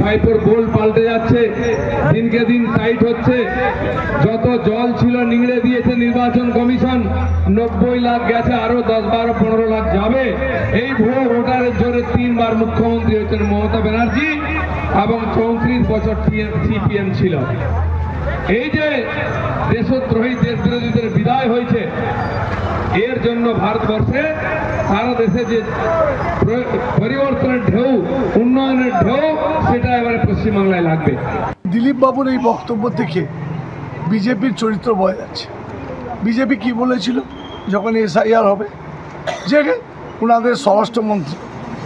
ভাইপোর বোল পাল্টে যাচ্ছে, দিনকে দিন টাইট হচ্ছে। যত জল ছিল নিংড়ে দিয়েছে নির্বাচন কমিশন, 90 লাখ গেছে, আরো 10, 12, 15 লাখ যাবে। এই ভুয়ো ভোটারের জোরে 3 বার মুখ্যমন্ত্রী হচ্ছেন মমতা ব্যানার্জি এবং 34 বছর সিপিএম ছিল। এই যে দেশদ্রোহী দেশবিরোধীদের বিদায় হয়েছে, এর জন্য ভারতবর্ষে সারা দেশে যে পরিবর্তনের ঢেউ, উন্নয়নের ঢেউ, সেটা এবারে পশ্চিমবাংলায় লাগবে। দিলীপ বাবুর এই বক্তব্য থেকে বিজেপির চরিত্র বয়ে যাচ্ছে। বিজেপি কি বলেছিল যখন এসআইআর হবে, যে ওনাদের স্বরাষ্ট্রমন্ত্রী,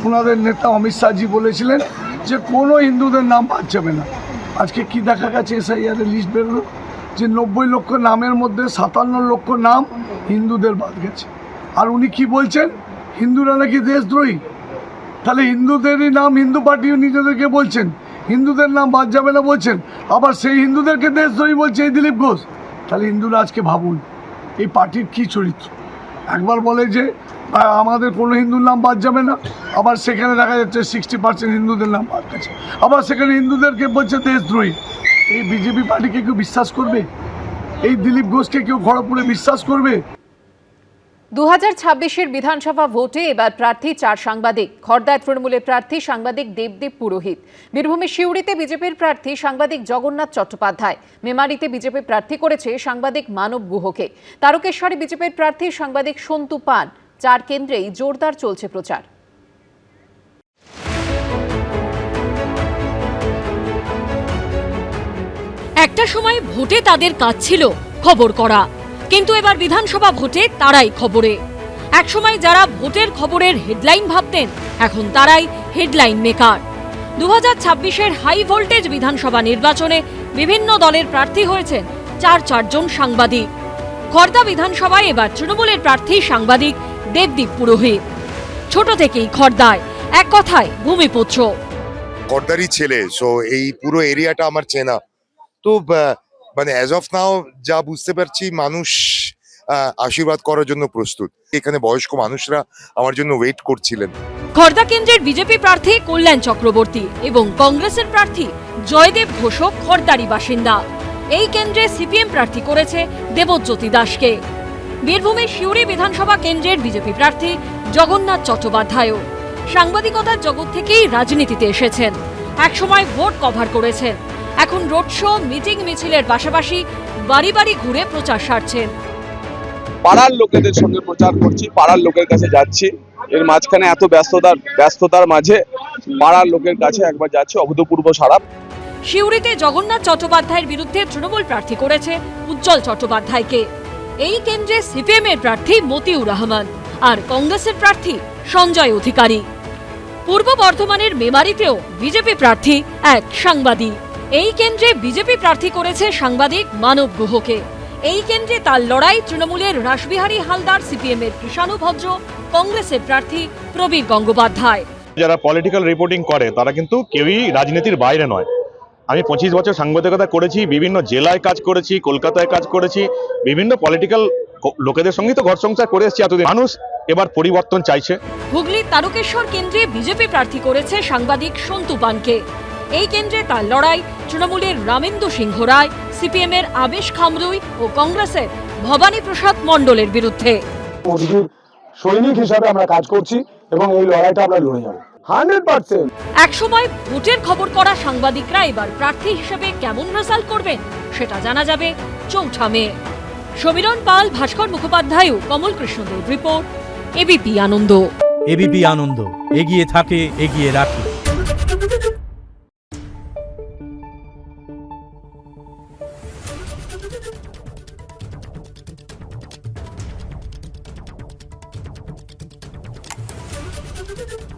ওনাদের নেতা অমিত শাহজি বলেছিলেন যে কোনো হিন্দুদের নাম বাদ যাবে না। আজকে কি দেখা গেছে, এসআইআরের লিস্ট বেরোলো যে 90 লক্ষ নামের মধ্যে 57 লক্ষ নাম হিন্দুদের বাদ গেছে। আর উনি কি বলছেন, হিন্দুরা নাকি দেশদ্রোহী। তাহলে হিন্দুদেরই নাম, হিন্দু পার্টিও নিজেদেরকে বলছেন হিন্দুদের নাম বাদ যাবে না বলছেন, আবার সেই হিন্দুদেরকে দেশদ্রোহী বলছে এই দিলীপ ঘোষ। তাহলে হিন্দুরা আজকে ভাবুন এই পার্টির কী চরিত্র। একবার বলে যে আমাদের কোনো হিন্দুর নাম বাদ যাবে না, আবার সেখানে দেখা যাচ্ছে 60% হিন্দুদের নাম বাদ গেছে, আবার সেখানে হিন্দুদেরকে বলছে দেশদ্রোহী। এই বিজেপি পার্টিকে কেউ বিশ্বাস করবে? এই দিলীপ ঘোষকে কেউ খড়গপুরে বিশ্বাস করবে? 2026-এর বিধানসভা ভোটে এবার প্রার্থী 4 সাংবাদিক। খড়দায় তৃণমূলের প্রার্থী সাংবাদিক দেবদীপ পুরোহিত, বীরভূমের সিউড়িতে বিজেপির প্রার্থী সাংবাদিক জগন্নাথ চট্টোপাধ্যায়, মেমারিতে বিজেপি প্রার্থী করেছে সাংবাদিক মানব গুহকে, তারকেশ্বরে বিজেপির প্রার্থী সাংবাদিক সন্তু পান। 4 কেন্দ্রেই জোরদার চলছে প্রচার। একটা সময় ভোটে তাদের কাজ ছিল খবর করা, কিন্তু এবার বিধানসভা ভোটে তারাই খবরে। একসময় যারা ভোটের খবরের হেডলাইন ভাবতেন, এখন তারাই হেডলাইন মেকার। 2026-এর হাই ভোল্টেজ বিধানসভা নির্বাচনে বিভিন্ন দলের প্রার্থী হয়েছেন 4 জন সাংবাদিক। খড়দা বিধানসভায় এবার তৃণমূলের প্রার্থী সাংবাদিক দেবদীপ পুরোহিত। ছোট থেকেই খড়দায়, এক কথায় ভূমিপুত্র। খড়দারই ছেলে, সো এই পুরো এরিয়াটা আমার চেনা। তো মানে অ্যাজ অফ নাও যা বুঝতে পারছি, মানুষ আশীর্বাদ করার জন্য প্রস্তুত। এখানে বয়স্ক মানুষরা আমার জন্য ওয়েট করছিলেন। খড়দা কেন্দ্রের বিজেপি প্রার্থী কল্যাণ চক্রবর্তী এবং কংগ্রেসের প্রার্থী জয়দেব ঘোষক খড়দারই বাসিন্দা। এই কেন্দ্রে সিপিএম প্রার্থী করেছে দেবজ্যোতি দাসকে। বীরভূমের সিউড়ি বিধানসভা কেন্দ্রের বিজেপি প্রার্থী জগন্নাথ চট্টোপাধ্যায়ও সাংবাদিকতার জগৎ থেকেই রাজনীতিতে এসেছেন। একসময় ভোট কভার করেছেন, এখন রোড শো, মিটিং মিছিলের পাশাপাশি বাড়ি বাড়ি ঘুরে প্রচার সারছেন। পাড়ার লোকেদের সঙ্গে প্রচার করছি, পাড়ার লোকের কাছে যাচ্ছি। এর মাঝখানে এত ব্যস্ততার মাঝে পাড়ার লোকের কাছে একবার যাচ্ছি, অভূতপূর্ব সাড়া। সিউড়িতে জগন্নাথ চট্টোপাধ্যায়ের বিরুদ্ধে তৃণমূল প্রার্থী করেছে উজ্জ্বল চট্টোপাধ্যায়কে। এই কেন্দ্রে সিপিএম এর প্রার্থী মতিউর রহমান আর কংগ্রেসের প্রার্থী সঞ্জয় অধিকারী। পূর্ব বর্ধমানের মেমারিতেও বিজেপি প্রার্থী এক সাংবাদিক। এই কেন্দ্রে বিজেপি প্রার্থী করেছে সাংবাদিক মানব গুহকে। এই কেন্দ্রে তার লড়াই তৃণমূলের রাসবিহারী হালদার, সিপিএম এর কৃষাণু ভদ্র, কংগ্রেসের প্রার্থী প্রবীর গঙ্গোপাধ্যায়। যারা পলিটিক্যাল রিপোর্টিং করে তারা কিন্তু কেউই রাজনীতির বাইরে নয়। আমি 25 বছর সাংবাদিকতা করেছি, বিভিন্ন জেলায় কাজ করেছি, কলকাতায় কাজ করেছি, বিভিন্ন পলিটিক্যাল লোকেদের সঙ্গে তো ঘর সংসার করে এসেছি এতদিন। মানুষ এবার পরিবর্তন চাইছে। হুগলির তারকেশ্বর কেন্দ্রে বিজেপি প্রার্থী করেছে সাংবাদিক সন্তু পানকে। এই কেন্দ্রে তার লড়াই তৃণমূলের রামেন্দু সিংহ রায়, সিপিএম এর আবেশ খামরুই ও কংগ্রেসের ভবানী প্রসাদ মণ্ডলের বিরুদ্ধে। মোদিজির সৈনিক হিসাবে আমরা কাজ করছি এবং এই লড়াইটা আমরা লড়ে যাব 100%। একসময় ভোটের খবর করা সাংবাদিকরা এবার প্রার্থী হিসেবে কেমন রেজাল্ট করবেন সেটা জানা যাবে 4 মে। সমীরণ পাল, ভাস্কর মুখোপাধ্যায় ও কমল কৃষ্ণদেব রিপোর্ট, এবিপি আনন্দ। এবিপি আনন্দ, এগিয়ে থাকে, এগিয়ে রাখে। Thank you.